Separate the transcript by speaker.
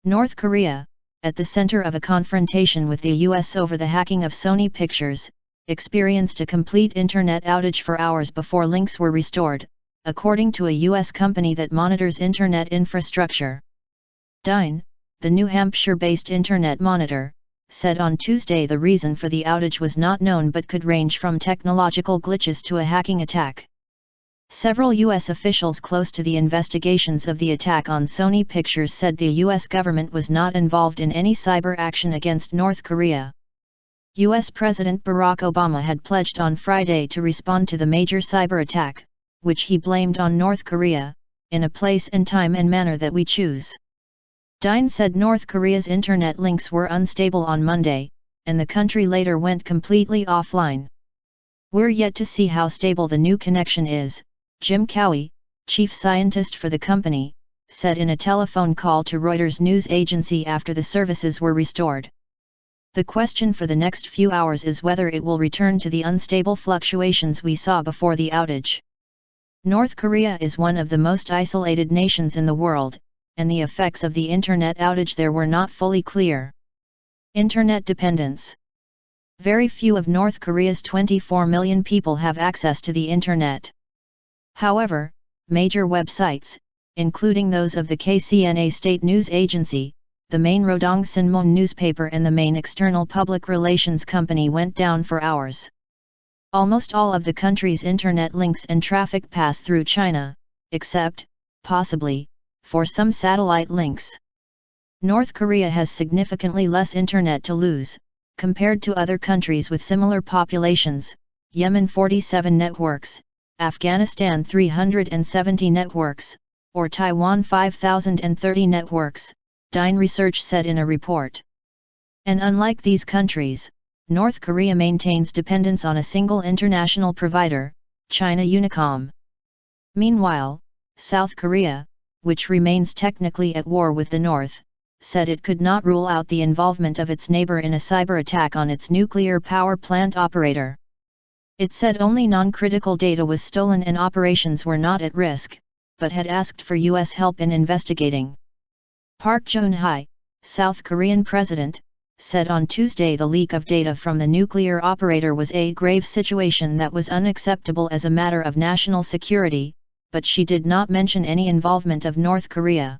Speaker 1: North Korea, at the center of a confrontation with the US over the hacking of Sony Pictures, experienced a complete internet outage for hours before links were restored, according to a US company that monitors internet infrastructure. Dyn, the New Hampshire-based internet monitor, said on Tuesday the reason for the outage was not known but could range from technological glitches to a hacking attack. Several U.S. officials close to the investigations of the attack on Sony Pictures said the U.S. government was not involved in any cyber action against North Korea. U.S. President Barack Obama had pledged on Friday to respond to the major cyber attack, which he blamed on North Korea, in a place and time and manner that we choose. Dyn said North Korea's internet links were unstable on Monday, and the country later went completely offline. We're yet to see how stable the new connection is, Jim Cowie, chief scientist for the company, said in a telephone call to Reuters news agency after the services were restored. The question for the next few hours is whether it will return to the unstable fluctuations we saw before the outage. North Korea is one of the most isolated nations in the world, and the effects of the internet outage there were not fully clear. Internet dependence. Very few of North Korea's 24 million people have access to the internet. However, major websites, including those of the KCNA state news agency, the main Rodong Sinmun newspaper and the main external public relations company went down for hours. Almost all of the country's internet links and traffic pass through China, except, possibly, for some satellite links. North Korea has significantly less internet to lose, compared to other countries with similar populations, Yemen 47 networks, Afghanistan 370 networks, or Taiwan 5,030 networks, Dyn Research said in a report. And unlike these countries, North Korea maintains dependence on a single international provider, China Unicom. Meanwhile, South Korea, which remains technically at war with the North, said it could not rule out the involvement of its neighbor in a cyber attack on its nuclear power plant operator. It said only non-critical data was stolen and operations were not at risk, but had asked for U.S. help in investigating. Park Geun-hye, South Korean president, said on Tuesday the leak of data from the nuclear operator was a grave situation that was unacceptable as a matter of national security, but she did not mention any involvement of North Korea.